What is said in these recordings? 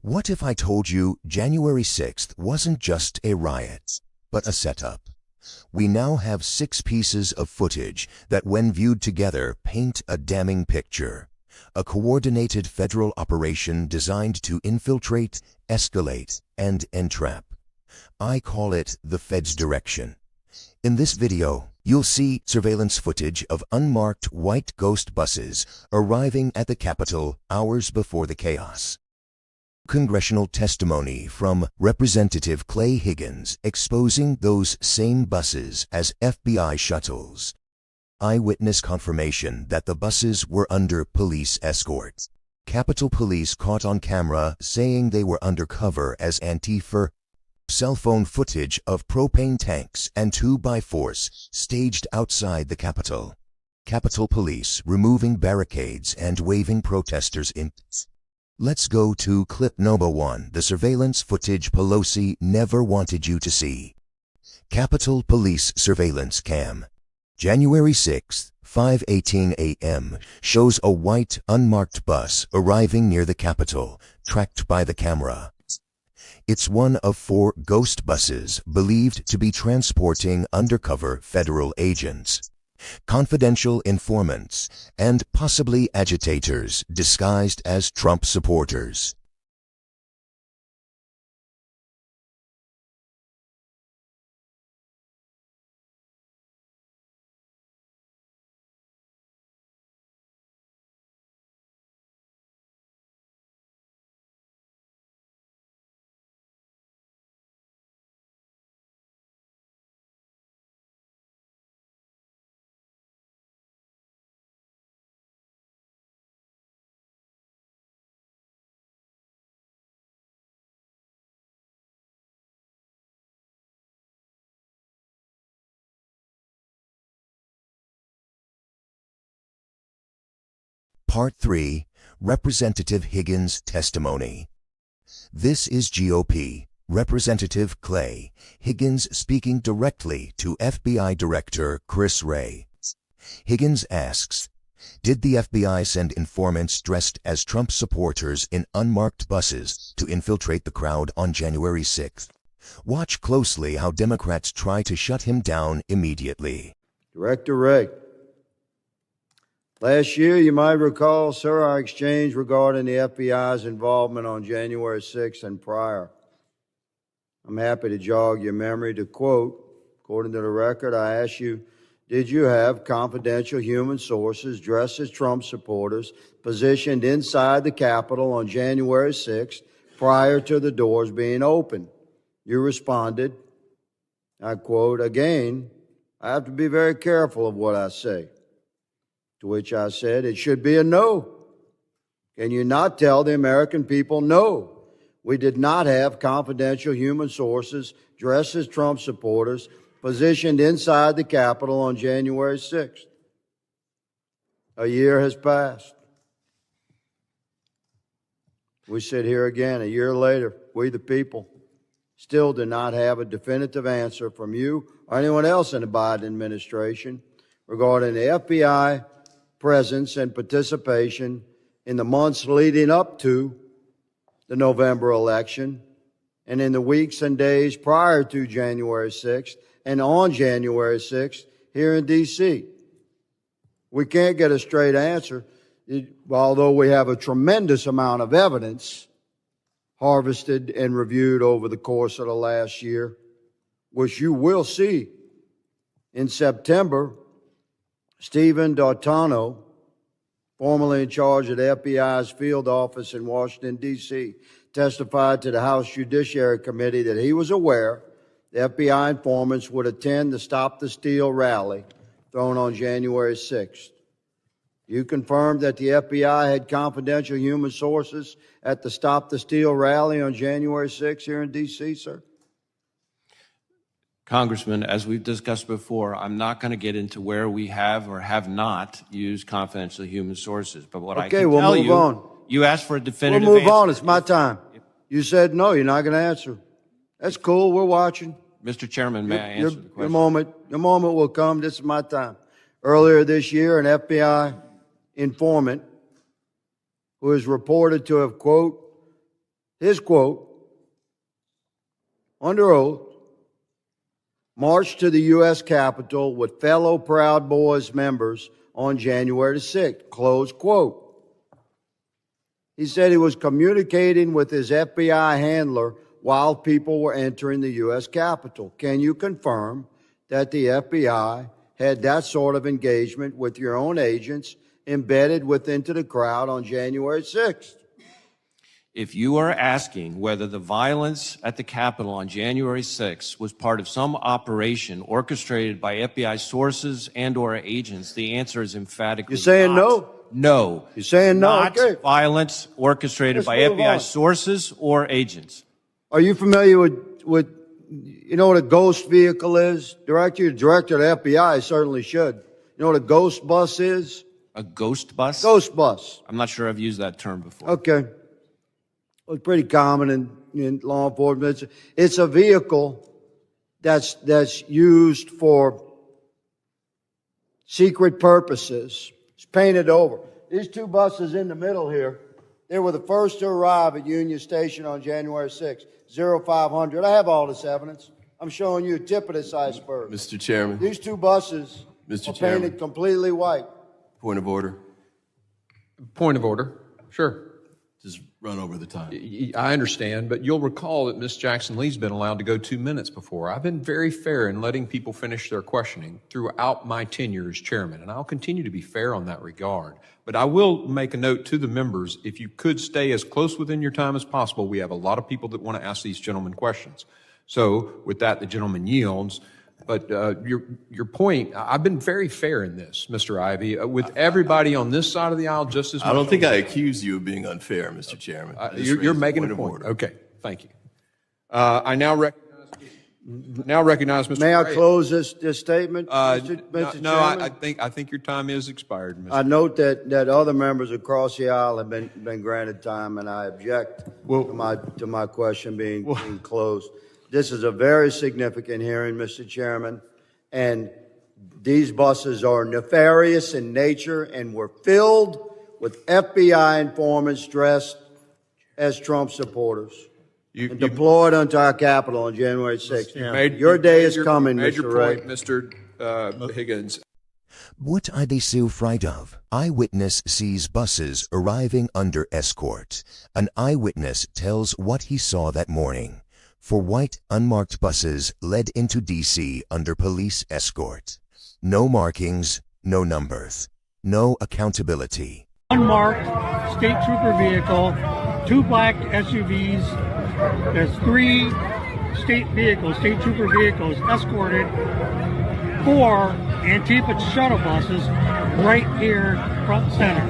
What if I told you January 6th wasn't just a riot, but a setup? We now have 6 pieces of footage that, when viewed together, paint a damning picture. A coordinated federal operation designed to infiltrate, escalate, and entrap. I call it the Fed's direction. In this video, you'll see surveillance footage of unmarked white ghost buses arriving at the Capitol hours before the chaos. Congressional testimony from Representative Clay Higgins exposing those same buses as FBI shuttles. Eyewitness confirmation that the buses were under police escort. Capitol Police caught on camera saying they were undercover as Antifa. Cell phone footage of propane tanks and 2x4s staged outside the Capitol. Capitol Police removing barricades and waving protesters in. Let's go to clip number 1, the surveillance footage Pelosi never wanted you to see. Capitol Police surveillance cam. January 6th, 5:18 a.m. shows a white, unmarked bus arriving near the Capitol, tracked by the camera. It's one of 4 ghost buses believed to be transporting undercover federal agents, confidential informants, and possibly agitators disguised as Trump supporters. Part 3, Representative Higgins' testimony. This is GOP Representative Clay Higgins speaking directly to FBI Director Wray. Higgins asks, did the FBI send informants dressed as Trump supporters in unmarked buses to infiltrate the crowd on January 6th? Watch closely how Democrats try to shut him down immediately. Director Wray. Last year, you might recall, sir, our exchange regarding the FBI's involvement on January 6th and prior. I'm happy to jog your memory to quote, according to the record, I asked you, did you have confidential human sources dressed as Trump supporters positioned inside the Capitol on January 6th prior to the doors being opened? You responded, I quote, again, I have to be very careful of what I say. To which I said, it should be a no. Can you not tell the American people no? We did not have confidential human sources dressed as Trump supporters positioned inside the Capitol on January 6th. A year has passed. We sit here again a year later. We, the people, still do not have a definitive answer from you or anyone else in the Biden administration regarding the FBI presence and participation in the months leading up to the November election and in the weeks and days prior to January 6th and on January 6th here in D.C. We can't get a straight answer, although we have a tremendous amount of evidence harvested and reviewed over the course of the last year, which you will see. In September, Stephen D'Artano, formerly in charge of the FBI's field office in Washington, D.C., testified to the House Judiciary Committee that he was aware the FBI informants would attend the Stop the Steal rally thrown on January 6th. You confirmed that the FBI had confidential human sources at the Stop the Steal rally on January 6th here in D.C., sir? Congressman, as we've discussed before, I'm not going to get into where we have or have not used confidential human sources. But what I can tell you, you asked for a definitive answer. We'll move answer. on. It's my time. You said no, you're not going to answer. That's cool. We're watching. Mr. Chairman, may I answer the question? Your moment will come. This is my time. Earlier this year, an FBI informant who is reported to have, quote, his quote, under oath, marched to the U.S. Capitol with fellow Proud Boys members on January 6th, close quote. He said he was communicating with his FBI handler while people were entering the U.S. Capitol. Can you confirm that the FBI had that sort of engagement with your own agents embedded into the crowd on January 6th? If you are asking whether the violence at the Capitol on January 6th was part of some operation orchestrated by FBI sources and or agents, the answer is emphatically You're saying not. no? No. You're saying no? Not okay. Violence orchestrated by FBI sources or agents. Are you familiar with you know what a ghost vehicle is? Director of the FBI certainly should. You know what a ghost bus is? A ghost bus? Ghost bus. I'm not sure I've used that term before. Okay. Well, it's pretty common in law enforcement. It's a vehicle that's used for secret purposes. It's painted over. These two buses in the middle here, they were the first to arrive at Union Station on January 6th, 0500. I have all this evidence. I'm showing you a tip of this iceberg. Mr. Chairman. These two buses are painted completely white. Point of order. Point of order. Sure. Just run over the time. I understand, but you'll recall that Ms. Jackson-Lee's been allowed to go 2 minutes before. I've been very fair in letting people finish their questioning throughout my tenure as chairman, and I'll continue to be fair on that regard. But I will make a note to the members, if you could stay as close within your time as possible. We have a lot of people that want to ask these gentlemen questions. So with that, the gentleman yields. But your point, I've been very fair in this, Mr. Ivey, with everybody on this side of the aisle just as much. I don't think I accused you of being unfair, Mr. Chairman. You're making a point. Okay, thank you. I now recognize Mr. May I Gray. close this statement, Mr. No, Chairman? I think your time is expired, Mr. I note that other members across the aisle have been granted time, and I object to my question being closed. This is a very significant hearing, Mr. Chairman, and these buses are nefarious in nature and were filled with FBI informants dressed as Trump supporters and deployed onto our Capitol on January 6th. Your day is coming, Mr. Wray. Mr. Higgins. What are they so afraid of? Eyewitness sees buses arriving under escort. An eyewitness tells what he saw that morning. 4 white, unmarked buses led into D.C. under police escort. No markings, no numbers, no accountability. Unmarked state trooper vehicle, 2 black SUVs. There's 3 state trooper vehicles escorted, 4 Antifa shuttle buses right here front center.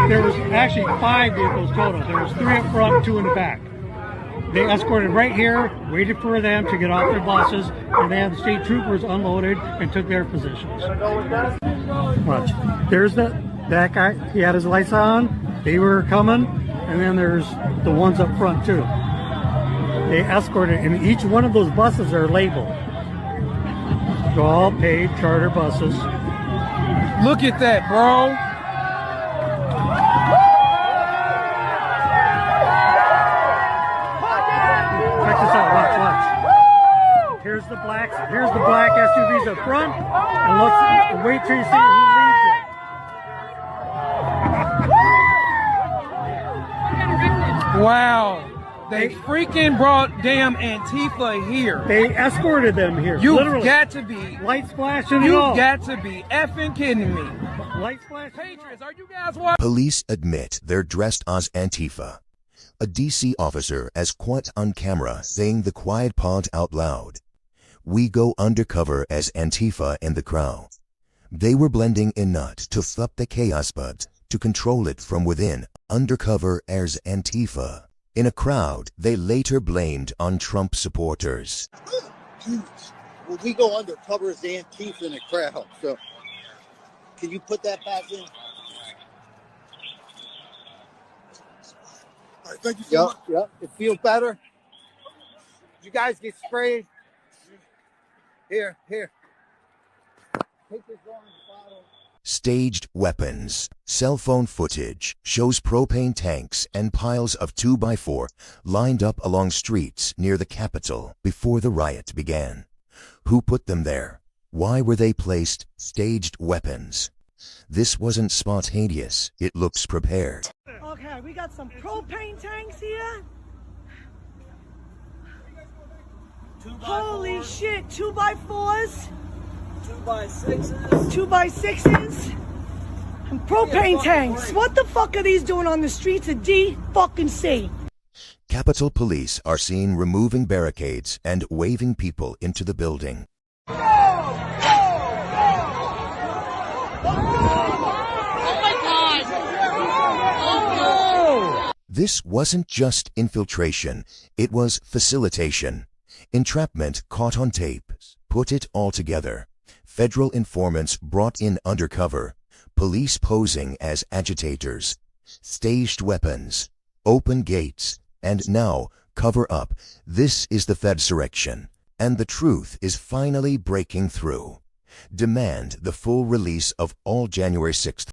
There was actually 5 vehicles total. There was 3 up front, 2 in the back. They escorted right here, waited for them to get off their buses, and then the state troopers unloaded and took their positions. Watch. There's that guy. He had his lights on. They were coming, and then there's the ones up front too. They escorted, and each one of those buses are labeled. They're all paid charter buses. Look at that, bro. Here's the black SUVs up front, and wait till you see who leads it. Wow. They freaking brought damn Antifa here. They escorted them here. You've got to be. Lights flashing. You've got to be effing kidding me. Lights flashing. Patriots, are you guys watching? Police admit they're dressed as Antifa. A D.C. officer is caught on camera saying the quiet part out loud. We go undercover as Antifa in the crowd. They were blending in not to stop the chaos but to control it from within, undercover as Antifa. In a crowd they later blamed on Trump supporters. Well, we go undercover as Antifa in a crowd, so can you put that back in? All right, thank you so much. Yep, it feels better. You guys get sprayed. Here. Take this orange bottle. Staged weapons. Cell phone footage shows propane tanks and piles of 2x4 lined up along streets near the Capitol before the riot began. Who put them there? Why were they placed? Staged weapons. This wasn't spontaneous. It looks prepared. Okay, we got some propane tanks here. Holy shit, 2x4s. 2x6s. 2x6s. And propane tanks. What the fuck are these doing on the streets of D-fucking-C? Capitol Police are seen removing barricades and waving people into the building. This wasn't just infiltration, it was facilitation. Entrapment caught on tape. Put it all together. Federal informants brought in undercover. Police posing as agitators. Staged weapons. Open gates. And now, cover up. This is the Fedsurrection. And the truth is finally breaking through. Demand the full release of all January 6th